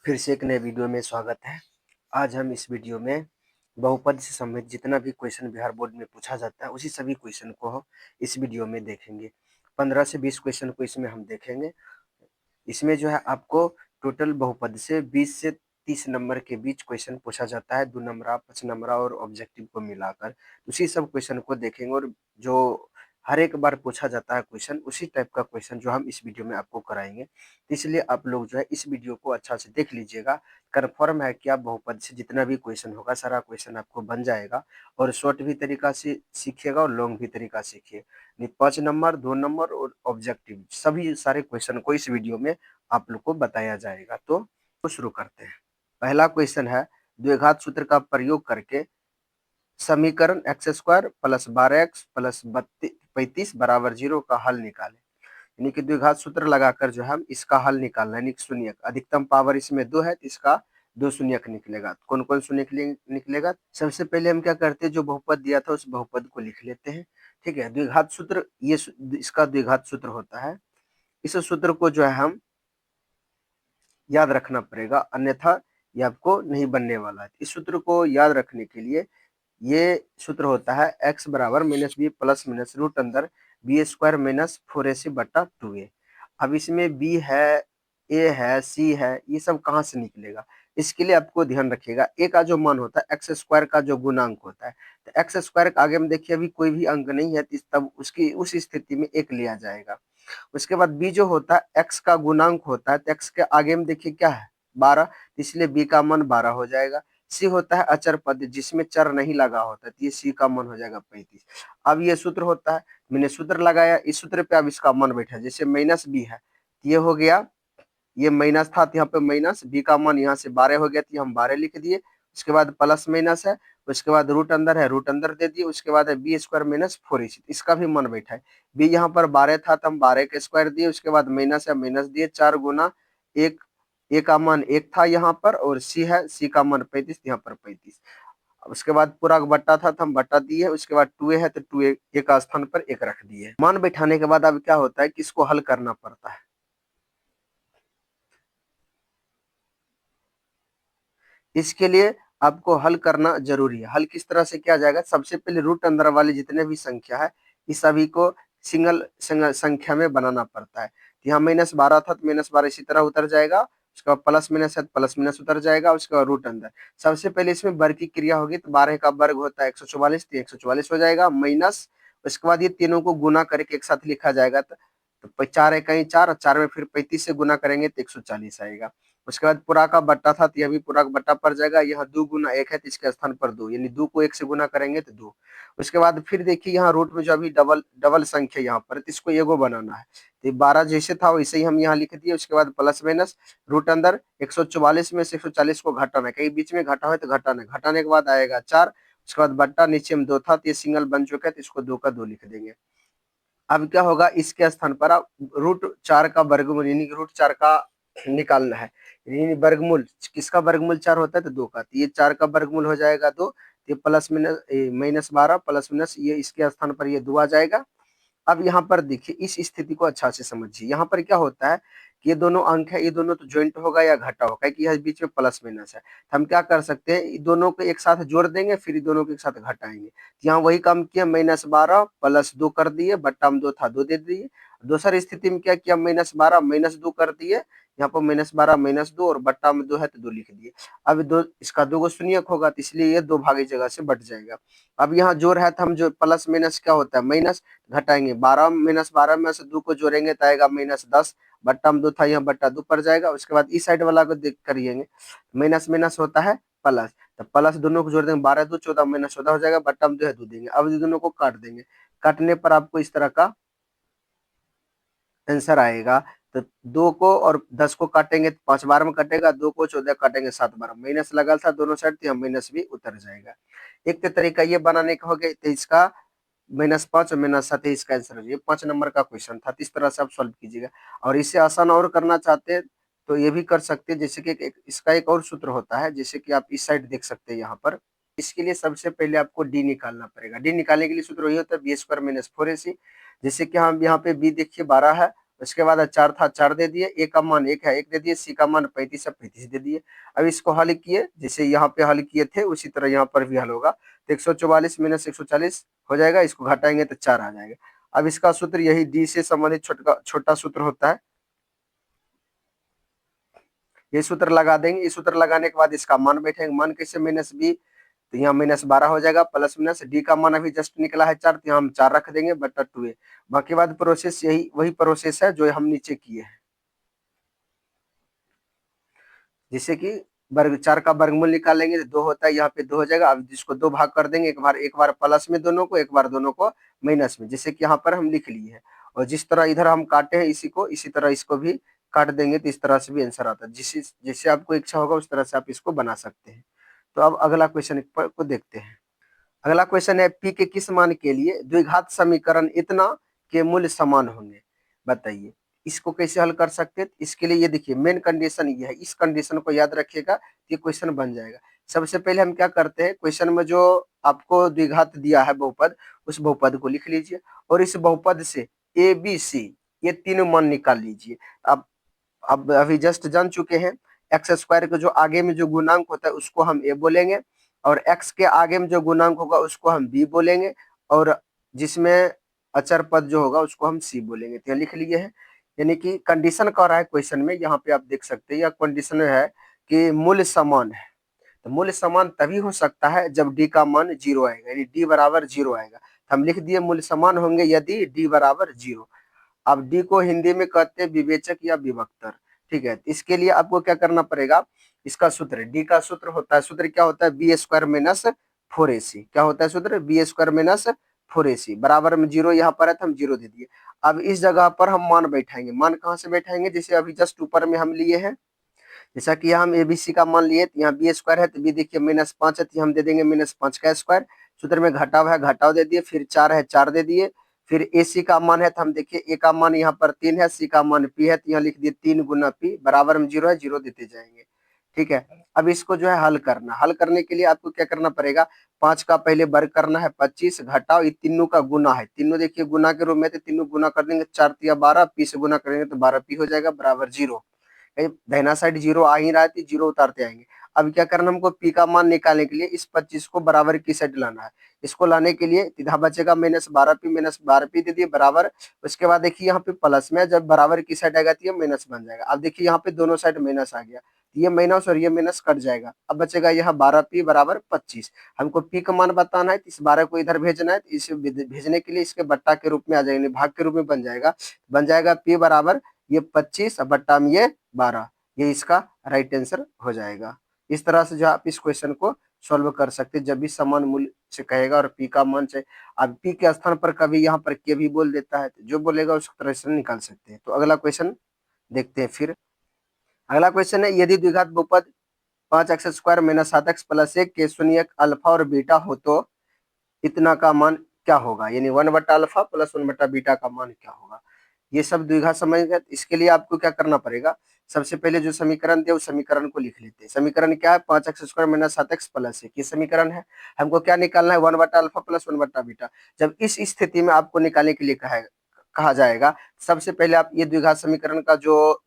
फिर से एक नए वीडियो में स्वागत है। आज हम इस वीडियो में बहुपद से संबंधित जितना भी क्वेश्चन बिहार बोर्ड में पूछा जाता है उसी सभी क्वेश्चन को हम इस वीडियो में देखेंगे। 15 से 20 क्वेश्चन को इसमें हम देखेंगे। इसमें जो है आपको टोटल बहुपद से 20 से 30 नंबर के बीच क्वेश्चन पूछा जाता है, 2 नंबरा 5 नंबरा और ऑब्जेक्टिव को मिलाकर। उसी सब क्वेश्चन को देखेंगे और जो हर एक बार पूछा जाता है क्वेश्चन उसी टाइप का क्वेश्चन जो हम इस वीडियो में आपको कराएंगे। तो इसलिए आप लोग जो है इस वीडियो को अच्छा से देख लीजिएगा। कन्फर्म है कि आप बहुपद से जितना भी क्वेश्चन होगा सारा क्वेश्चन आपको बन जाएगा और शॉर्ट भी तरीका से सीखिएगा और लॉन्ग भी तरीका सीखिए। 5 नंबर 2 नंबर और ऑब्जेक्टिव सभी सारे क्वेश्चन को इस वीडियो में आप लोग को बताया जाएगा। तो शुरू करते हैं। पहला क्वेश्चन है द्विघात सूत्र का प्रयोग करके समीकरण x square plus 12x plus 35 बराबर 0 का हल निकालें। यानी कि द्विघात सूत्र लगाकर जो है हम इसका हल निकालना है। शून्यक अधिकतम पावर इसमें 2 है तो इसका 2 शून्यक निकलेगा। कौन कौन शून्यक निकलेगा? सबसे पहले हम क्या करते हैं, जो बहुपद दिया था उस बहुपद को लिख लेते हैं। ठीक है, द्विघात सूत्र ये इसका द्विघात सूत्र होता है। इस सूत्र को जो है हम याद रखना पड़ेगा, अन्यथा ये आपको नहीं बनने वाला है। इस सूत्र को याद रखने के लिए ये सूत्र होता है x बराबर minus B plus minus root अंदर बी स्क्वायर माइनस 4ac बटा 2a। अब इसमें b है, a है, c है, ये सब कहाँ से निकलेगा? इसके लिए आपको ध्यान रखिएगा a का जो मान होता है एक्स स्क्वायर का जो गुणांक होता है, तो एक्स स्क्वायर के आगे में देखिए अभी कोई भी अंक नहीं है, तब उसकी उस स्थिति में एक लिया जाएगा। उसके बाद b जो होता है x का गुणांक होता है, तो x के आगे में देखिए क्या है 12, इसलिए b का मान 12 हो जाएगा। c होता है अचर पद जिसमें चर नहीं लगा होता, तो ये c का मान हो जाएगा 35। अब ये सूत्र होता है, मैंने सूत्र लगाया, इस सूत्र पे अब इसका मान बैठा, जैसे माइनस b है तो ये हो गया, ये माइनस था तो यहाँ पे माइनस, b का मान यहाँ से 12 हो गया तो हम 12 लिख दिए। उसके बाद प्लस माइनस है, उसके बाद रूट अंदर है, रूट अंदर दे दिए। उसके बाद है बी स्क्वायर माइनस 4ac, इसका भी मान बैठा है। बी यहाँ पर 12 था तो हम 12 के स्क्वायर दिए। उसके बाद माइनस है, माइनस दिए, 4 गुना एक, ए का मान 1 था यहाँ पर, और सी है, सी का मान 35, यहाँ पर 35। उसके बाद पूरा बट्टा था तो हम बट्टा दिए। उसके बाद 2a है तो 2a का स्थान पर 1 रख दिए। मान बैठाने के बाद अब क्या होता है कि इसको हल करना पड़ता है। इसके लिए आपको हल करना जरूरी है। हल किस तरह से किया जाएगा? सबसे पहले रूट अंदर वाले जितने भी संख्या है इस सभी को सिंगल संख्या में बनाना पड़ता है। यहाँ -12 था तो -12 इसी तरह उतर जाएगा। उसके बाद प्लस माइनस है तो प्लस माइनस उतर जाएगा। उसके बाद रूट अंदर, सबसे पहले इसमें वर्ग की क्रिया होगी तो 12 का वर्ग होता है 144, तो 144 हो जाएगा माइनस। उसके बाद ये तीनों को गुना करके एक साथ लिखा जाएगा, तो 4 कहीं 4 और 4 में फिर 35 से गुना करेंगे तो 140 आएगा। उसके बाद पूरा का बट्टा था तो यह भी पूरा का बट्टा पड़ जाएगा। यहाँ 2 गुना 1 है तो इसके स्थान पर 2, यानी 2 को 1 से गुना करेंगे तो 2। उसके बाद फिर देखिए यहाँ रूट में जो अभी डबल डबल संख्या यहाँ पर, तो इसको एगो बनाना है, तो 12 जैसे था वैसे ही हम यहाँ लिख दिए। उसके बाद प्लस माइनस रूट अंदर 144 में से 140 को घटाना है, कहीं बीच में घटा है तो घटाना, घटाने के बाद आएगा 4। उसके बाद बट्टा नीचे में 2 था तो ये सिंगल बन चुका है तो इसको 2 का 2 लिख देंगे। अब क्या होगा, इसके स्थान पर आप रूट 4 का वर्गमूल यानी कि रूट 4 का निकालना है। यानी वर्गमूल किसका वर्गमूल 4 होता है? तो 2 का, तो ये 4 का वर्गमूल हो जाएगा 2। ये प्लस माइनस 12 प्लस माइनस ये इसके स्थान पर ये 2 आ जाएगा। अब यहाँ पर देखिए इस स्थिति को अच्छा से समझिए। यहाँ पर क्या होता है कि ये दोनों अंक है, ये दोनों तो ज्वाइंट होगा या घटा होगा कि यह बीच में प्लस माइनस है, तो हम क्या कर सकते हैं, इन दोनों को एक साथ जोड़ देंगे फिर इन दोनों को एक साथ घटाएंगे। तो यहाँ वही काम किया, -12 प्लस 2 कर दिए, बट्टा में 2 था 2 दे दिए। दूसरी स्थिति में क्या किया, -12 माइनस 2 कर दिए, यहाँ पर -12 माइनस 2 और बट्टा में 2 है तो 2 लिख दिए। अब दो इसका 2 शून्यक होगा तो इसलिए ये 2 भागी जगह से बट जाएगा। अब यहाँ जोड़ है तो हम जो प्लस माइनस क्या होता है माइनस, घटाएंगे 12 -12 में से 2 को जोड़ेंगे तो आएगा -10, बट्टा में 2 था यहाँ बट्टा 2 पर जाएगा। उसके बाद इस साइड वाला को देख करिएंगे, माइनस माइनस होता है प्लस, तो प्लस दोनों को जोड़ देंगे, 12 2 14 -14 हो जाएगा, बट्टा में 2 है 2 देंगे। अब दोनों को काट देंगे, काटने पर आपको इस तरह का आंसर आएगा। तो 2 को और 10 को काटेंगे तो 5 बार में कटेगा, 2 को 14 काटेंगे 7 बार, माइनस लगा था दोनों साइड तो माइनस भी उतर जाएगा। एक तो तरीका ये बनाने का हो गया, तो इसका -5 और -7 इसका आंसर है। ये 5 नंबर का क्वेश्चन था, इस तरह से आप सॉल्व कीजिएगा। और इससे आसान और करना चाहते हैं तो ये भी कर सकते हैं, जैसे कि इसका एक और सूत्र होता है, जैसे कि आप इस साइड देख सकते हैं यहाँ पर। इसके लिए सबसे पहले आपको डी निकालना पड़ेगा। डी निकालने के लिए सूत्र वही होता है बी स्क्वायर माइनस 4ac। जैसे कि हम यहाँ पे बी देखिए 12 है उसके बाद 4 था 4 दे दिए, ए का मान 1 है 1 दे दिए, सी का मान 35 है 35 दे दिए। अब इसको हल किए, जैसे यहाँ पे हल किए थे उसी तरह यहाँ पर भी हल होगा। तो 144 माइनस 140 हो जाएगा, इसको घटाएंगे तो 4 आ जाएगा। अब इसका सूत्र यही डी से संबंधित छोटा सूत्र होता है, ये सूत्र लगा देंगे। इस सूत्र लगाने के बाद इसका मान बैठेंगे, मान कैसे माइनस बी, तो यहाँ -12 हो जाएगा, प्लस माइनस डी का मान अभी जस्ट निकला है 4, तो यहाँ हम 4 रख देंगे बटा 2a। बाकी बाद प्रोसेस यही वही प्रोसेस है जो हम नीचे किए हैं, जिससे कि वर्ग 4 का वर्गमूल निकालेंगे तो 2 होता है, यहाँ पे 2 हो जाएगा। अब जिसको 2 भाग कर देंगे, एक बार प्लस में दोनों को, एक बार दोनों को माइनस में, जैसे कि यहाँ पर हम लिख लिए हैं। और जिस तरह इधर हम काटे हैं इसी को, इसी तरह इसको भी काट देंगे, तो इस तरह से भी आंसर आता है। जिससे आपको इच्छा होगा उस तरह से आप इसको बना सकते हैं। तो अब अगला क्वेश्चन को देखते हैं। अगला क्वेश्चन है, पी के किस मान के लिए द्विघात समीकरण इतना के मूल्य समान होंगे, बताइए। इसको कैसे हल कर सकते हैं, इसके लिए ये देखिए मेन कंडीशन ये है, इस कंडीशन को याद रखिएगा, ये क्वेश्चन बन जाएगा। सबसे पहले हम क्या करते हैं, क्वेश्चन में जो आपको द्विघात दिया है बहुपद, उस बहुपद को लिख लीजिए और इस बहुपद से ए बी सी ये तीनों मान निकाल लीजिए। अब अभी जस्ट जान चुके हैं, एक्स स्क्वायर के जो आगे में जो गुणांक होता है उसको हम ए बोलेंगे, और एक्स के आगे में जो गुणांक होगा उसको हम बी बोलेंगे, और जिसमें अचर पद जो होगा उसको हम सी बोलेंगे। तो लिख लिए हैं, यानी कि कंडीशन कह रहा है क्वेश्चन में, यहाँ पे आप देख सकते हैं यह कंडीशन है कि मूल्य समान है। तो मूल्य समान तभी हो सकता है जब डी का मान 0 आएगा, यानी डी बराबर 0 आएगा। तो हम लिख दिए मूल्य समान होंगे यदि डी बराबर 0। अब डी को हिंदी में कहते हैं विवेचक या विभक्तर, ठीक है। इसके लिए आपको क्या करना पड़ेगा, इसका सूत्र, डी का सूत्र होता है, सूत्र क्या होता है, बी स्क्वायर माइनस 4ac। क्या होता है सूत्र, बी स्क्वायर माइनस 4ac बराबर में 0 यहाँ पर है तो हम 0 दे दिए। अब इस जगह पर हम मान बैठाएंगे, मान कहाँ से बैठाएंगे, जैसे अभी जस्ट ऊपर में हम लिए हैं, जैसा कि यहाँ हम एबीसी का मान लिए, तो यहाँ बी स्क्वायर है तो बी देखिए -5 है, तो हम दे देंगे -5 का स्क्वायर। सूत्र में घटाव है, घटाव दे दिए, फिर 4 है 4 दे दिए। फिर ए सी का मान है तो हम देखिए ए का मान यहाँ पर 3 है, सी का मान पी है, तो यहाँ लिख दिए 3 गुना पी बराबर में 0 है, 0 देते जाएंगे, ठीक है। अब इसको जो है हल करना, हल करने के लिए आपको क्या करना पड़ेगा, 5 का पहले वर्ग करना है 25, घटाओ ये तीनों का गुना है, तीनों देखिए गुना के रूप में, तो तीनों गुना कर देंगे, 4 तिया 12, पी से गुना करेंगे तो 12 पी हो जाएगा बराबर 0। दाहिना साइड 0 आ ही रहा है, 0 उतारते आएंगे। अब क्या करना, हमको पी का मान निकालने के लिए इस 25 को बराबर की साइड लाना है। इसको लाने के लिए इधर बचेगा -12 पी दे दिए बराबर। उसके बाद देखिए यहाँ पे प्लस में जब बराबर की साइड आएगा तो ये माइनस बन जाएगा। अब देखिए यहाँ पे दोनों साइड माइनस आ गया, ये माइनस और ये माइनस कट जाएगा। अब बचेगा यहाँ 12p बराबर 25। हमको पी का मान बताना है, तो इस 12 को इधर भेजना है, तो इसे भेजने के लिए इसके बट्टा के रूप में आ जाएगा, भाग के रूप में बन जाएगा p बराबर ये 25 बट्टा में ये 12, ये इसका राइट आंसर हो जाएगा। इस तरह से जो आप इस क्वेश्चन को सॉल्व कर सकते हैं, जब भी समान मूल्य से कहेगा और पी का मान चाहिए। अब पी के स्थान पर कभी यहाँ पर के भी बोल देता है, तो जो बोलेगा उस तरह से निकाल सकते हैं। तो अगला क्वेश्चन देखते हैं। फिर अगला क्वेश्चन है, यदि द्विघात बहुपद 5x square minus 7x plus 1 के शून्यक अल्फा और बीटा हो तो इतना का मान क्या होगा, यानी 1/अल्फा प्लस 1/बीटा का मान क्या होगा। ये सब द्विघात समझ, इसके लिए आपको क्या करना पड़ेगा, सबसे पहले जो समीकरण दिया उस समीकरण को लिख लेते हैं। समीकरण क्या है, 5x square minus 7x plus 1, ये समीकरण है। हमको क्या निकालना है, 1/अल्फा प्लस 1/बीटा। जब इस स्थिति में आपको निकालने के लिए कहा जाएगा, सबसे पहले आप ये द्विघात समीकरण का जो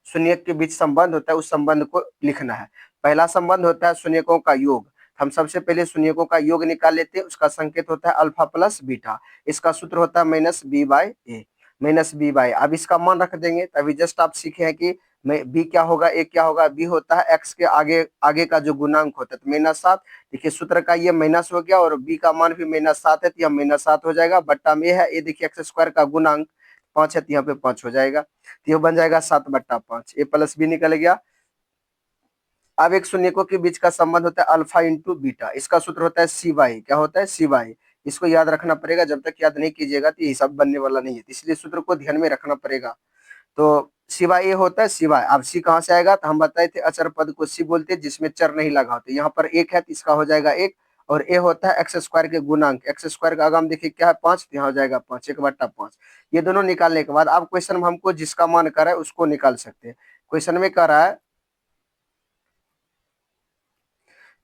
शून्यक के बीच संबंध होता है उस संबंध को लिखना है। पहला संबंध होता है शून्यकों का योग, हम सबसे पहले शून्यकों का योग निकाल लेते हैं, उसका संकेत होता है अल्फा प्लस बीटा, इसका सूत्र होता है -b/a, -b/। अब इसका मान रख देंगे, तभी जस्ट आप सीखे हैं कि बी क्या होगा, ए क्या होगा, बी होता है एक्स के आगे आगे का जो गुणांक होता है, तो -7। देखिए सूत्र का ये माइनस हो गया और बी का मान भी -7 है, तो यह -7 हो जाएगा, बट्टा में है ये देखिए एक्स स्क्वायर का गुणांक 5 है, तो यहाँ पे 5 हो जाएगा, तो ये बन जाएगा 7/5, ए प्लस बी निकल गया। अब एक शून्यकों के बीच का संबंध होता है अल्फा इंटू बीटा, इसका सूत्र होता है cy, क्या होता है cy। इसको याद रखना पड़ेगा, जब तक याद नहीं कीजिएगा तो ये हिसाब बनने वाला नहीं है, इसलिए सूत्र को ध्यान में रखना पड़ेगा। तो सिवाय ये होता है सिवाय। अब सी कहाँ से आएगा, तो हम बताए थे अचर पद को सी बोलते हैं जिसमें चर नहीं लगा होता। यहाँ पर 1 है तो इसका हो जाएगा 1, और ए होता है एक्स स्क्वायर के गुणांक, एक्स स्क्वायर का आगाम देखिए क्या है 5, तो यहाँ हो जाएगा 5, 1/5। ये दोनों निकालने के बाद अब क्वेश्चन में हमको जिसका मान कर रहा है उसको निकाल सकते हैं। क्वेश्चन में कह रहा है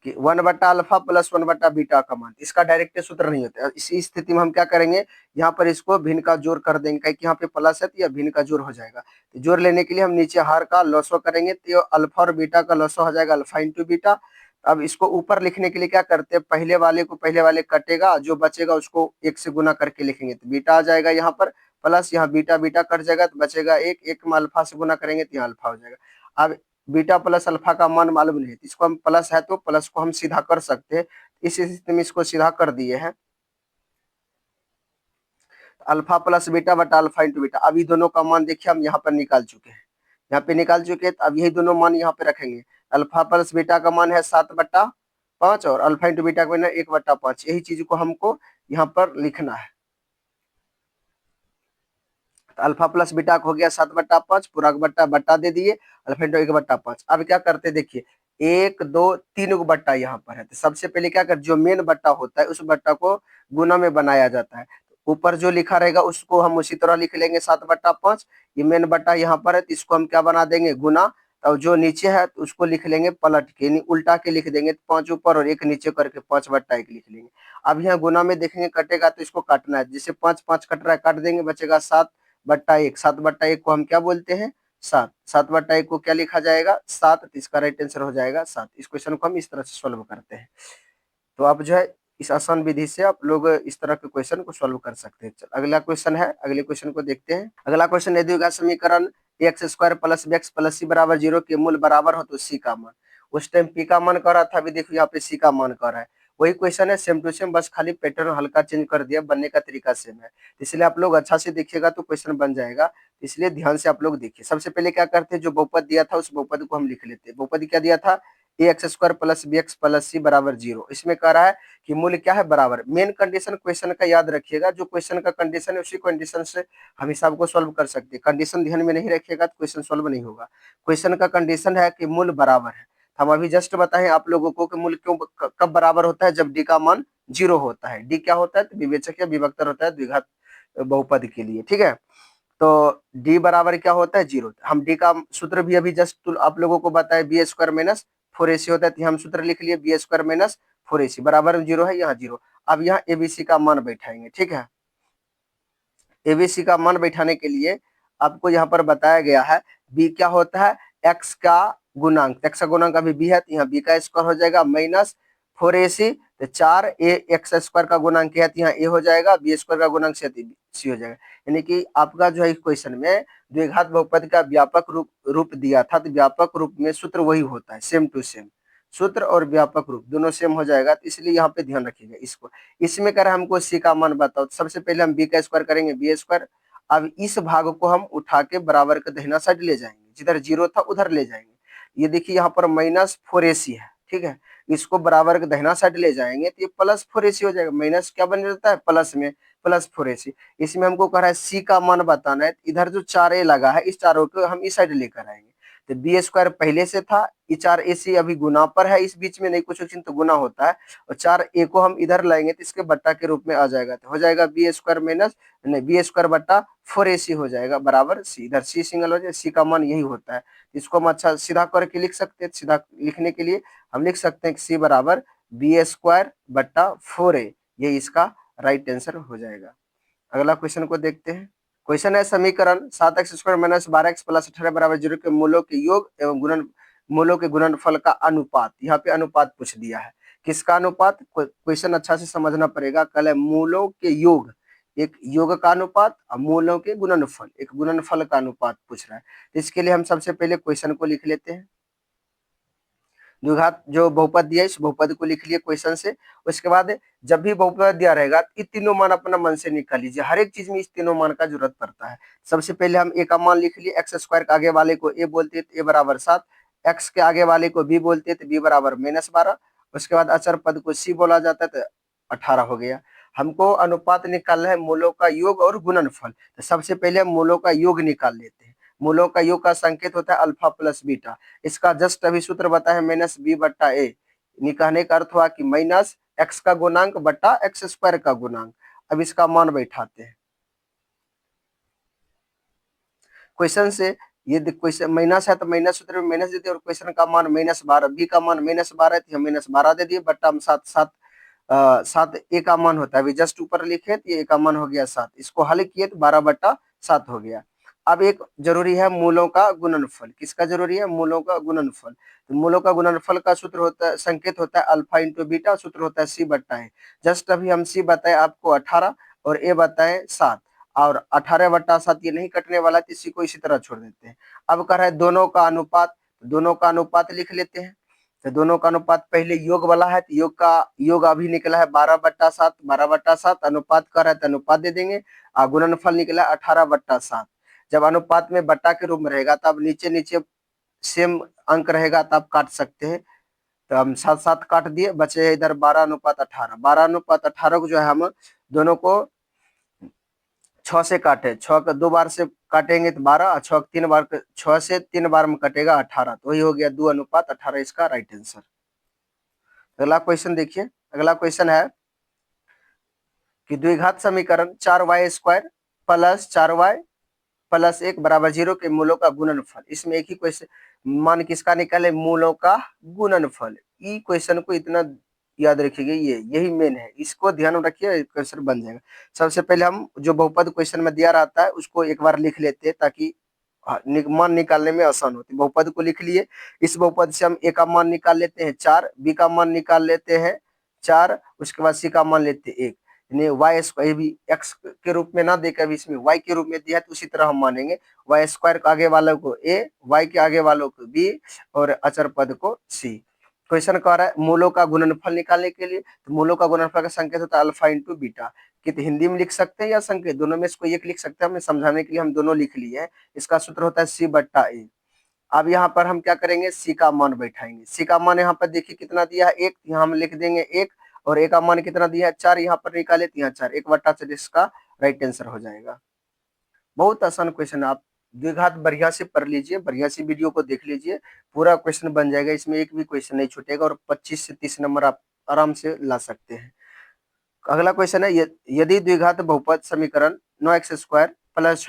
कि 1/अल्फा प्लस 1/बीटा का मान, इसका डायरेक्ट सूत्र नहीं होता है। इसी स्थिति में हम क्या करेंगे, यहाँ पर इसको भिन्न का जोड़ कर देंगे, क्योंकि यहाँ पे प्लस है तो यह भिन्न का जोड़ हो जाएगा। तो जोड़ लेने के लिए हम नीचे हर का लॉसो करेंगे, तो अल्फा और बीटा का लॉसो हो जाएगा अल्फा इंटू बीटा। अब इसको ऊपर लिखने के लिए क्या करते हैं, पहले वाले को पहले वाले कटेगा, जो बचेगा उसको 1 से गुना करके लिखेंगे, तो बीटा आ जाएगा यहाँ पर, प्लस यहाँ बीटा बीटा कट जाएगा तो बचेगा 1 में अल्फा से गुना करेंगे तो यहाँ अल्फा हो जाएगा। अब बीटा प्लस अल्फा का मान मालूम नहीं है, इसको हम प्लस है तो प्लस को हम सीधा कर सकते हैं, इस स्थिति में इसको सीधा कर दिए हैं, अल्फा प्लस बीटा बटा अल्फा इंटू बीटा। अभी दोनों का मान देखिए हम यहाँ पर निकाल चुके हैं, यहाँ पे निकाल चुके हैं, तो अब यही दोनों मान यहाँ पे रखेंगे। अल्फा प्लस बीटा का मान है 7/5 और अल्फा इंटू बीटा का मान है 1/5, यही चीज को हमको यहाँ पर लिखना है। तो अल्फा प्लस बीटा हो गया 7/5, पूरा बट्टा बट्टा दे दिए, अल्फा इंटू 1/5। अब क्या करते देखिए, 1 2 3 बट्टा यहाँ पर है, तो सबसे पहले क्या कर, जो मेन बट्टा होता है उस बट्टा को गुना में बनाया जाता है, ऊपर जो लिखा रहेगा उसको हम उसी तरह लिख लेंगे 7/5। ये मेन बट्टा यहाँ पर है तो इसको हम क्या बना देंगे, गुना। और जो नीचे है तो उसको लिख लेंगे पलट के, यानी उल्टा के लिख देंगे, तो 5 ऊपर और 1 नीचे करके 5/1 लिख लेंगे। अब यहाँ गुना में देखेंगे कटेगा तो इसको काटना है, जैसे 5 5 कट रहा है, काट देंगे, बचेगा 7/1। 7/1 को हम क्या बोलते हैं, 7। 7/1 को क्या लिखा जाएगा, 7, तो इसका राइट आंसर हो जाएगा 7। इस क्वेश्चन को हम इस तरह से सॉल्व करते हैं। तो आप जो है इस आसान विधि से आप लोग इस तरह के क्वेश्चन को सॉल्व कर सकते हैं। अगला क्वेश्चन है, अगले क्वेश्चन को देखते हैं। अगला क्वेश्चन है, द्विघात समीकरण x² plus bx plus c बराबर 0 के मूल बराबर हो तो c का मान। उस टाइम p का मान कर रहा था, अभी देखो यहाँ पे c का मान कर रहा है। वही क्वेश्चन है, सेम टू सेम, बस खाली पैटर्न हल्का चेंज कर दिया, बनने का तरीका सेम है, इसलिए आप लोग अच्छा से देखिएगा तो क्वेश्चन बन जाएगा, इसलिए ध्यान से आप लोग देखिए। सबसे पहले क्या करते हैं, जो बहुपद दिया था उस बहुपद को हम लिख लेते हैं। बहुपद क्या दिया था, ax² plus bx plus c बराबर 0। इसमें कह रहा है कि मूल्य क्या है, बराबर। मेन कंडीशन क्वेश्चन का याद रखिएगा, जो क्वेश्चन का कंडीशन है उसी कंडीशन से हम हिसाब को सॉल्व कर सकते हैं। कंडीशन ध्यान में नहीं रखिएगा तो क्वेश्चन सॉल्व नहीं होगा। क्वेश्चन का कंडीशन है कि मूल्य बराबर है, हम अभी जस्ट बताएं आप लोगों को कि मूल्य क्यों कब बराबर होता है, जब डी का मान 0 होता है। डी क्या होता है, तो विवेचक या विभक्तर होता है द्विघात बहुपद के लिए, ठीक है। तो डी बराबर क्या होता है, 0। हम डी का सूत्र भी अभी जस्ट आप लोगों को बताया, b² माइनस 4ac होता है, तो हम सूत्र लिख लिए b² माइनस 4ac बराबर 0 है, यहाँ 0। अब यहाँ एबीसी का मान बैठाएंगे, ठीक है। एबीसी का मान बैठाने के लिए आपको यहाँ पर बताया गया है, बी क्या होता है, एक्स का गुणांक, एक्स का गुणांक अभी बी है, तो यहाँ बी का स्क्वायर हो जाएगा माइनस 4ac, तो 4a x² का गुणांक क्या है, यहाँ a हो जाएगा, b² का गुणांक c हो जाएगा। यानी कि आपका जो है इस क्वेश्चन में द्विघात बहुपद का व्यापक रूप दिया था, तो व्यापक रूप में सूत्र वही होता है, सेम टू सेम, सूत्र और व्यापक रूप दोनों सेम हो जाएगा, तो इसलिए यहाँ पे ध्यान रखिएगा इसको। इसमें कर हमको c का मान बताओ, तो सबसे पहले हम b का स्क्वायर करेंगे, b²। अब इस भाग को हम उठा के बराबर के दाहिना साइड ले जाएंगे, जिधर 0 था उधर ले जाएंगे। ये देखिए यहाँ पर माइनस 4ac है, ठीक है, इसको बराबर के दाहिना साइड ले जाएंगे तो ये प्लस 4ac हो जाएगा। माइनस क्या बन जाता है, प्लस में प्लस 4ac। इसमें हमको कह रहा है c का मान बताना है, इधर जो 4a लगा है इस चारों को हम इस साइड लेकर आएंगे, तो b² पहले से था, ये 4ac अभी गुना पर है, इस बीच में नहीं कुछ चिन्ह तो गुना होता है, और 4a को हम इधर लाएंगे तो इसके बट्टा के रूप में आ जाएगा, तो हो जाएगा b² माइनस नहीं b² बट्टा 4ac हो जाएगा बराबर c। इधर c सिंगल हो जाए, c का मान यही होता है, इसको हम अच्छा सीधा करके लिख सकते हैं। सीधा लिखने के लिए हम लिख सकते हैं कि c बराबर b² बट्टा 4a, ये इसका राइट आंसर हो जाएगा। अगला क्वेश्चन को देखते हैं। क्वेश्चन है, समीकरण 7x² माइनस 12x प्लस 18 बराबर 0 के मूलों के योग एवं मूलों के गुणनफल का अनुपात। यहाँ पे अनुपात पूछ दिया है, किसका अनुपात, क्वेश्चन अच्छा से समझना पड़ेगा। कल है मूलों के योग, एक योग का अनुपात, और मूलों के गुणनफल, एक गुणनफल का अनुपात पूछ रहा है। तो इसके लिए हम सबसे पहले क्वेश्चन को लिख लेते हैं। द्विघात जो बहुपद दिया इस बहुपद को लिख लिए क्वेश्चन से। उसके बाद जब भी बहुपद दिया रहेगा ये तीनों मान अपना मन से निकाल लीजिए, हर एक चीज में इस तीनों मान का जरूरत पड़ता है। सबसे पहले हम a का मान लिख लिए, x² के आगे वाले को a बोलते हैं तो a बराबर 7, x के आगे वाले को b बोलते हैं तो b बराबर -12। उसके बाद अचर पद को c बोला जाता है तो 18 हो गया। हमको अनुपात निकालना है मूलों का योग और गुणनफल, तो सबसे पहले हम मूलों का योग निकाल लेते हैं। मूलों का योग का संकेत होता है अल्फा प्लस बीटा, इसका जस्ट अभी सूत्र बताया माइनस बी बट्टा ए। कहने का अर्थ हुआ कि माइनस एक्स का गुणांक बट्टा x² का गुणांक। अब इसका मान बैठाते हैं। क्वेश्चन से ये क्वेश्चन माइनस है तो माइनस सूत्र में माइनस दे दिए और क्वेश्चन का मान -12, बी का मान -12 है तो -12 दे दिए, बट्टा हम 7 7 7 ए का मान होता है, अभी जस्ट ऊपर लिखे तो ये ए का मान हो गया 7, इसको हल किए तो 12/7 हो गया। अब एक जरूरी है मूलों का गुणनफल, किसका जरूरी है? मूलों का गुणनफल। तो मूलों का गुणनफल का सूत्र होता है, संकेत होता है अल्फा इंटू बीटा, सूत्र होता है सी बट्टा ए। जस्ट अभी हम सी बताए आपको 18 और ए बताए 7, और 18/7 ये नहीं कटने वाला है, इसी को इसी तरह छोड़ देते हैं। अब कह रहा है दोनों का अनुपात, दोनों का अनुपात लिख लेते हैं। तो दोनों का अनुपात पहले योग वाला है, तो योग का योग अभी निकला है 12/7, 12/7 अनुपात कर रहा है तो अनुपात दे देंगे, और गुणनफल निकला 18/7। जब अनुपात में बट्टा के रूप में रहेगा तो अब नीचे नीचे सेम अंक रहेगा तो आप काट सकते हैं। तो हम 7 7 काट दिए, बचे इधर 12/18, 12/18 को जो है हम दोनों को 6 से काटे, 6 का 2 बार से काटेंगे तो 12, 6 3 बार, 6 से 3 बार में कटेगा 18, तो वही हो गया 2:18 इसका राइट आंसर। अगला क्वेश्चन देखिए, अगला क्वेश्चन है कि द्विघात समीकरण 4y² प्लस 4y प्लस 1 बराबर 0 के मूलों का गुणनफल। इसमें एक ही क्वेश्चन, मान किसका निकाले? मूलों का गुणनफल। ई क्वेश्चन को इतना याद रखिएगा, ये यही मेन है, इसको ध्यान में रखिए, क्वेश्चन बन जाएगा। सबसे पहले हम जो बहुपद क्वेश्चन में दिया रहता है उसको एक बार लिख लेते हैं ताकि मान निकालने में आसान होती है। बहुपद को लिख लिए, इस बहुपद से हम ए का मान निकाल लेते हैं 4, बी का मान निकाल लेते हैं 4, उसके बाद सी का मान लेते हैं 1, यानी वाई स्क्वायर भी एक्स के रूप में ना देकर भी इसमें वाई के रूप में दिया है तो उसी तरह हम मानेंगे। वाई स्क्वायर के आगे वालों को ए, वाई के आगे वालों को बी और अचर पद को सी। क्वेश्चन कह रहा है मूलों का गुणनफल निकालने के लिए, तो मूलों का गुणनफल का संकेत होता है अल्फा इंटू बीटा। कित हिंदी में लिख सकते हैं या संकेत, दोनों में से कोई एक लिख सकते हैं, हमें समझाने के लिए हम दोनों लिख लिए हैं। इसका सूत्र होता है सी बट्टा ए। अब यहाँ पर हम क्या करेंगे? सी का मान बैठाएंगे। सी का मान यहाँ पर देखिए कितना दिया है 1, यहाँ हम लिख देंगे 1, और ए का मान कितना दिया है 4, यहाँ पर निकाले तो यहाँ 4, 1/4 इसका राइट आंसर हो जाएगा। बहुत आसान क्वेश्चन, आप द्विघात बढ़िया से पढ़ लीजिए, बढ़िया से वीडियो को देख लीजिए, पूरा क्वेश्चन बन जाएगा, इसमें एक भी क्वेश्चन नहीं छूटेगा और 25 से 30 नंबर आप आराम से ला सकते हैं। अगला क्वेश्चन है यदि द्विघात बहुपद समीकरण 9x² प्लस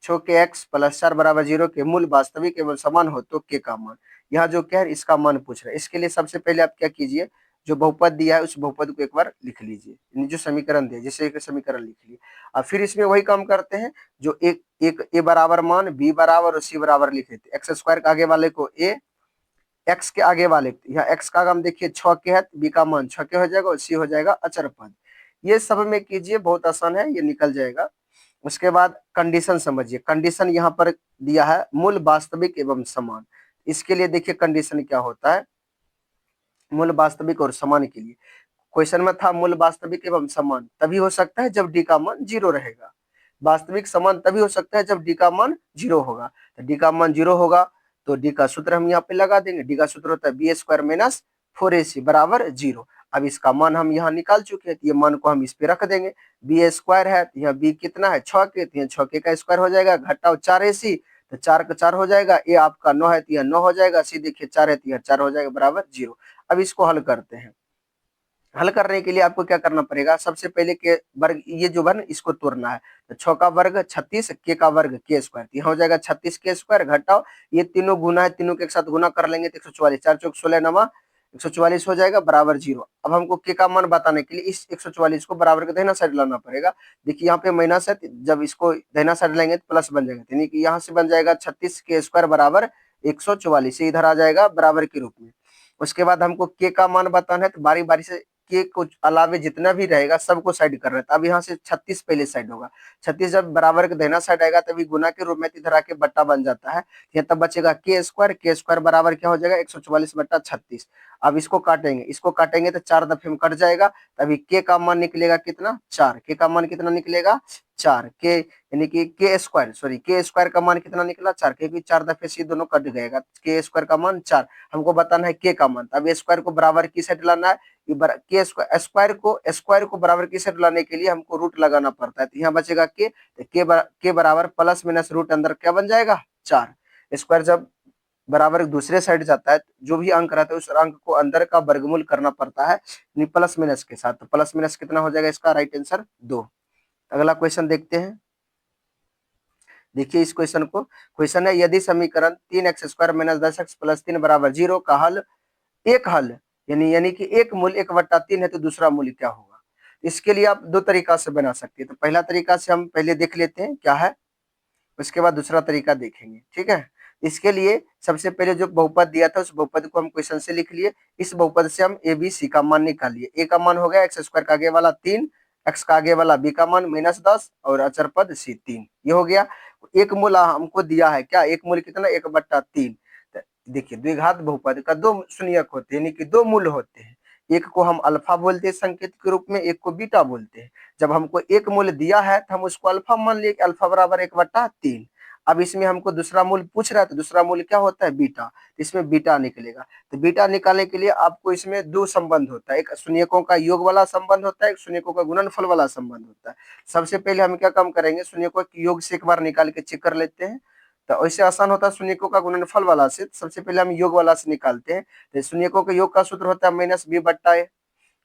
6x प्लस 4 बराबर 0 के मूल वास्तविक एवं समान हो तो के का मान। यहाँ जो क्या है इसका मान पूछ रहा है। इसके लिए सबसे पहले आप क्या कीजिए, जो बहुपद दिया है उस बहुपद को एक बार लिख लीजिए, जो समीकरण दिया जैसे एक समीकरण लिख लिए। अब फिर इसमें वही काम करते हैं, जो एक एक ए बराबर मान, बी बराबर और सी बराबर लिख लेते हैं। x² के आगे वाले को ए, एक्स के आगे वाले, यहाँ एक्स का हम देखिए 6 के है, बी का मान 6 के हो जाएगा और सी हो जाएगा अचर पद। ये सब में कीजिए, बहुत आसान है, ये निकल जाएगा। उसके बाद कंडीशन समझिए, कंडीशन यहाँ पर दिया है मूल वास्तविक एवं समान। इसके लिए देखिए कंडीशन क्या होता है, मूल वास्तविक और समान के लिए क्वेश्चन में था मूल वास्तविक एवं समान तभी हो सकता है जब डी का मान 0 रहेगा। वास्तविक समान तभी हो सकता है जब डी का मान 0 होगा। तो डी का मान 0 होगा तो डी का सूत्र हम यहाँ पे लगा देंगे। डी का सूत्र होता है b² माइनस 4ac बराबर 0। अब इसका मान हम यहाँ निकाल चुके हैं, तो ये मान को हम इस पे रख देंगे। b² है तो यहाँ b कितना है 6 के, तो यहाँ 6 का स्क्वायर हो जाएगा, घटाओ 4ac तो 4 का 4 हो जाएगा, ए आपका 9 है तो यह 9 हो जाएगा, सी देखिए 4 है तो यह 4 हो जाएगा बराबर 0। अब इसको हल करते हैं। हल करने के लिए आपको क्या करना पड़ेगा, सबसे पहले के वर्ग, ये जो है इसको तोड़ना है। तो 6 का वर्ग 36, के का वर्ग के², यहाँ हो जाएगा 36 के², घटाओ ये तीनों गुना है, तीनों के एक साथ गुना कर लेंगे तो 144, 4 चौक 16 नमा 144 हो जाएगा बराबर 0। अब हमको के का मान बताने के लिए इस 144 को बराबर के दाहिना साइड लाना पड़ेगा। देखिए यहाँ पे माइनस है, जब इसको दाहिना साइड लाएंगे तो प्लस बन जाएगा, यानी कि यहाँ से बन जाएगा 36 के² बराबर 144, इधर आ जाएगा बराबर के रूप में। उसके बाद हमको के का मान बताना है, तो बारी बारी से के कुछ अलावे जितना भी रहेगा सबको साइड कर रहा है। अब यहाँ से 36 पहले साइड होगा, 36 जब बराबर के दाहिना साइड आएगा तभी गुना के रूप में इधर आके बट्टा बन जाता है, यहाँ तब बचेगा के² बराबर क्या हो जाएगा 144/36। अब इसको काटेंगे तो 4 दफे में कट जाएगा, तभी के का मान निकलेगा कितना 4, के का मान कितना निकलेगा 4, के यानी कि के² का मान कितना निकला 4, क्योंकि 4 दफे से दोनों कट गएगा, के² का मान 4। हमको बताना है के का मान, अब स्क्वायर को बराबर की साइड लाना है, के स्क्वायर को बराबर की साइड लाने के लिए हमको रूट लगाना पड़ता है, तो यहाँ बचेगा के, तो के बराबर प्लस माइनस रूट अंदर क्या बन जाएगा 4। स्क्वायर जब बराबर दूसरे साइड जाता है, जो भी अंक रहता है उस अंक को अंदर का वर्गमूल करना पड़ता है प्लस माइनस के साथ, तो प्लस माइनस कितना हो जाएगा इसका राइट आंसर 2। अगला क्वेश्चन देखते हैं, देखिए इस क्वेश्चन को, क्वेश्चन है यदि समीकरण 3x² - 10x + 3 = 0 का हल, एक हल यानी कि एक मूल 1/3 है तो दूसरा मूल क्या होगा। इसके लिए आप दो तरीका से बना सकते हैं। तो पहला तरीका से हम पहले देख लेते हैं क्या है, उसके बाद दूसरा तरीका देखेंगे, ठीक है। इसके लिए सबसे पहले जो बहुपद दिया था उस बहुपद को हम क्वेश्चन से लिख लिए। इस बहुपद से हम ए बी सी का मान निकालिए। ए का मान हो गया x² का आगे वाला 3, x का आगे वाला b का मान -10 और अचर पद c 3, ये हो गया। एक मूल हमको दिया है क्या, एक मूल कितना 1/3। देखिए द्विघात बहुपद का दो शून्यक होते हैं, यानी कि दो मूल होते हैं। एक को हम अल्फा बोलते हैं संकेत के रूप में, एक को बीटा बोलते हैं। जब हमको एक मूल दिया है तो हम उसको अल्फा मान लिए कि अल्फा बराबर 1/3। अब इसमें हमको दूसरा मूल पूछ रहा है तो दूसरा मूल क्या होता है, बीटा। इसमें बीटा निकलेगा। तो बीटा निकालने के लिए आपको इसमें दो संबंध होता है, एक शून्यकों का योग वाला संबंध होता है, एक शून्यकों का गुणनफल वाला संबंध होता है। सबसे पहले हम क्या काम करेंगे, शून्यकों के योग से एक बार निकाल के चेक कर लेते हैं। तो ऐसे आसान होता है शून्यकों का गुणनफल वाला से। सबसे पहले हम योग वाला से निकालते हैं। तो शून्यकों के योग का सूत्र होता है -b/a।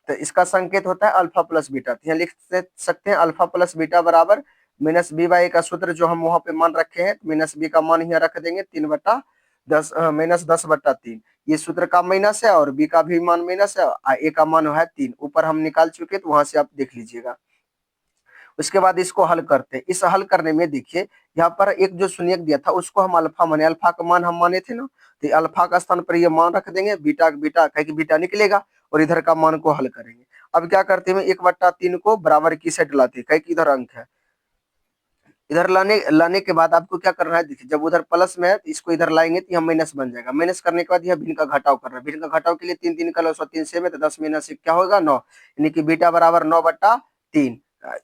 तो इसका संकेत होता है अल्फा प्लस बीटा। तो यहाँ लिख सकते हैं अल्फा प्लस बीटा बराबर -b/a का सूत्र जो हम वहां पे मान रखे हैं, -b का मान यहाँ रख देंगे 3/10 -10/3। ये सूत्र का माइनस है और b का भी मान माइनस है, a का मान है 3। ऊपर हम निकाल चुके तो वहां से आप देख लीजिएगा। उसके बाद इसको हल करते हैं। इस हल करने में देखिए यहाँ पर एक जो शून्यक दिया था उसको हम अल्फा माने, अल्फा का मान हम माने थे ना, तो अल्फा का स्थान पर ये मान रख देंगे, बीटा बीटा कह के बीटा निकलेगा और इधर का मान को हल करेंगे। अब क्या करते हैं, 1/3 को बराबर की साइड लाते हैं, कह कि इधर अंक है। इधर लाने के बाद आपको क्या करना है, देखिए जब उधर प्लस में है तो इसको इधर लाएंगे तो यहाँ माइनस बन जाएगा। माइनस करने के बाद यह भिन्न का घटाव करना है। भिन्न का घटाव के लिए 3 3 का 3 से में, तो 10 - 1 क्या होगा 9, यानी कि बीटा बराबर 9/3।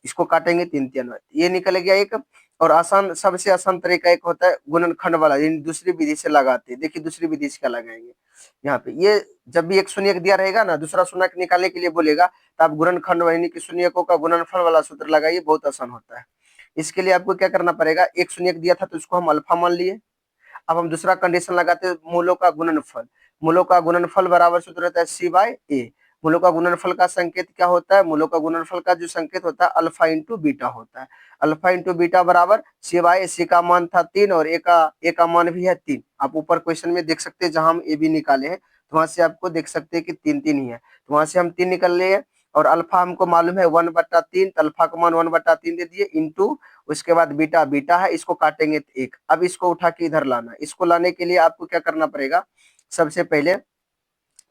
इसको काटेंगे 3 3, ये निकल गया एक। और आसान, सबसे आसान तरीका एक होता है गुणनखंड वाला, यानी दूसरी विधि से लगाते हैं। देखिए दूसरी विधि से क्या लगाएंगे, यहाँ पे ये जब भी एक शून्यक दिया रहेगा ना, दूसरा शून्यक निकालने के लिए बोलेगा तो आप गुणनखंड यानी कि शून्यकों का गुणनफल वाला सूत्र लगाइए, बहुत आसान होता है। इसके लिए आपको क्या करना पड़ेगा, एक शून्यक दिया था तो उसको हम अल्फा मान लिए। अब हम दूसरा कंडीशन लगाते हैं मूलों का गुणनफल। मूलों का गुणनफल बराबर सूत्र रहता है c/a। मूलों का गुणनफल का संकेत क्या होता है, मूलों का गुणनफल का जो संकेत होता है अल्फा इंटू बीटा होता है। अल्फा इंटू बीटा बराबर c/a। c का मान था 3 और a का मान भी है 3। आप ऊपर क्वेश्चन में देख सकते हैं, जहां हम a भी निकाले हैं तो वहां से आपको देख सकते हैं कि 3 3 ही है, तो वहां से हम 3 निकल लिए। और अल्फा हमको मालूम है 1/3, तो अल्फा का मान 1/3 दे दिए इंटू, उसके बाद बीटा बीटा है, इसको काटेंगे तो 1। अब इसको उठा के इधर लाना। इसको लाने के लिए आपको क्या करना पड़ेगा, सबसे पहले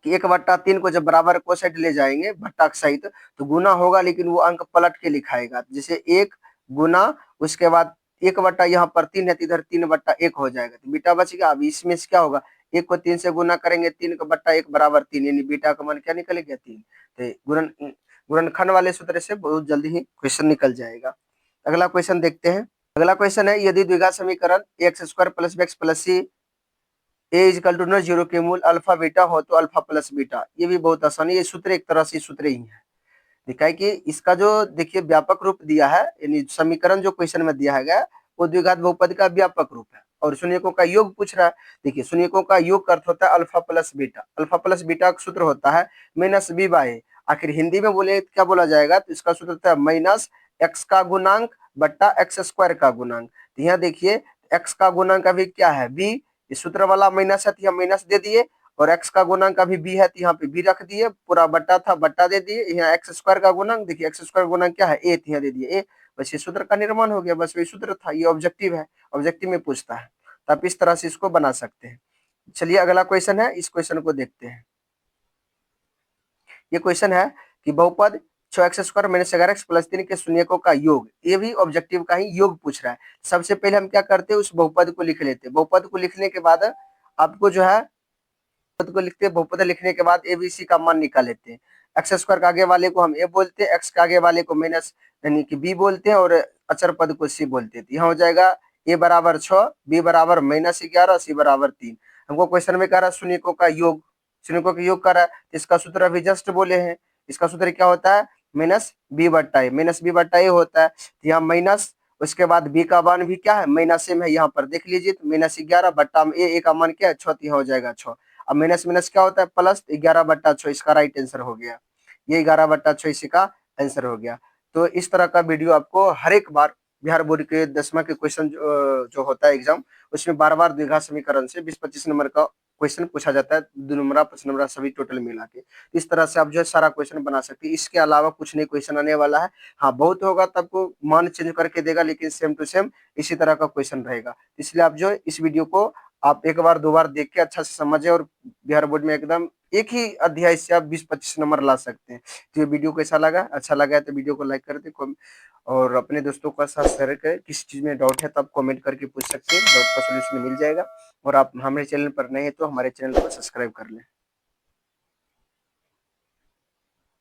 कि 1/3 को जब बराबर को साइड ले जाएंगे भट्टा सहित तो गुना होगा, लेकिन वो अंक पलट के लिखाएगा। जैसे 1 गुना, उसके बाद 1/, यहाँ पर 3 है तो इधर 3/1 हो जाएगा, तो बीटा बच गया। अब इसमें से क्या होगा, 1 को 3 से गुना करेंगे, 3/1 बराबर 3, यानी बीटा का मान क्या निकल गया 3। तो गुणनखंड वाले सूत्र से बहुत जल्दी ही क्वेश्चन निकल जाएगा। अगला क्वेश्चन देखते हैं। अगला क्वेश्चन है यदि द्विघात समीकरण x² + bx + c a = 0 के मूल अल्फा बीटा हो तो अल्फा प्लस बीटा। ये भी बहुत आसान है, ये सूत्र एक तरह से सूत्र ही है। दिखाई कि इसका जो देखिए व्यापक रूप दिया है, यानी समीकरण जो क्वेश्चन में दिया है वो द्विघात बहुपद का व्यापक रूप है और शून्यकों का योग पूछ रहा है। देखिए शून्यकों का योग का अर्थ होता है alpha plus beta. Alpha plus beta का सूत्र होता है -b/a। आखिर हिंदी में बोले क्या बोला जाएगा, तो इसका सूत्र होता है -x का गुणांक बट्टा x² का गुणांक। तो यहाँ देखिए x का गुणांक अभी क्या है b, इस सूत्र वाला माइनस है तो यहाँ माइनस दे दिए, और x का गुणांक अभी b है तो यहाँ पे b रख दिए, पूरा बट्टा था बट्टा दे दिए। यहाँ x² का गुणांक देखिए, x² गुणांक क्या है a, यहाँ दे दिए a। बस ये सूत्र का निर्माण हो गया, बस वही सूत्र था। ये ऑब्जेक्टिव है, ऑब्जेक्टिव में पूछता है, तो आप इस तरह से इसको बना सकते हैं। चलिए अगला क्वेश्चन है, इस क्वेश्चन को देखते हैं। ये क्वेश्चन है कि बहुपद 6x² - 11x + 3 के शून्यकों का योग, ये भी ऑब्जेक्टिव का ही योग पूछ रहा है। सबसे पहले हम क्या करते हैं, उस बहुपद को लिख लेते हैं। बहुपद को लिखने के बाद आपको जो है बहुपद को लिखते हैं, बहुपद लिखने के बाद एबीसी का मान निकाल लेते हैं। x² का आगे वाले को हम a बोलते हैं, x के आगे वाले को माइनस यानी कि b बोलते हैं और अचर पद को c बोलते हैं। यहाँ हो जाएगा a बराबर 6, b बराबर -11, c बराबर 3। हमको क्वेश्चन में कह रहा है शून्यकों का योग, शून्यकों का योग कर रहा है, इसका सूत्र अभी जस्ट बोले हैं। इसका सूत्र क्या होता है, -b/a होता है। यहाँ माइनस, उसके बाद b का मान भी क्या है माइनस में है, यहाँ पर देख लीजिए तो -11 बट्टा में a का मान क्या है 6, यहाँ हो जाएगा 6। अब माइनस माइनस क्या होता है प्लस, 11/6 इसका राइट आंसर हो गया। ये 11/6 इसी का आंसर हो गया। तो इस तरह का वीडियो आपको हर एक बार बिहार बोर्ड के 10वां के क्वेश्चन जो होता है एग्जाम, उसमें बार-बार द्विघात समीकरण से 20-25 नंबर का क्वेश्चन पूछा जाता है, 2 नंबरा 5 नंबरा सभी टोटल मिला के। इस तरह से आप जो है सारा क्वेश्चन बना सकते हैं। इसके अलावा कुछ नहीं क्वेश्चन आने वाला है। हाँ, बहुत होगा तो आपको मान चेंज करके देगा, लेकिन सेम टू सेम इसी तरह का क्वेश्चन रहेगा। इसलिए आप जो है इस वीडियो को आप 1 बार 2 बार देख के अच्छा से समझें और बिहार बोर्ड में एकदम एक ही अध्याय से आप 20-25 नंबर ला सकते हैं। तो ये वीडियो कैसा लगा? अच्छा लगा है तो वीडियो को लाइक कर दें, और अपने दोस्तों के साथ शेयर करें। किसी चीज़ में डाउट है तो आप कमेंट करके पूछ सकते हैं, डाउट का सॉल्यूशन मिल जाएगा। और आप हमारे चैनल पर नए हैं तो हमारे चैनल को सब्सक्राइब कर लें।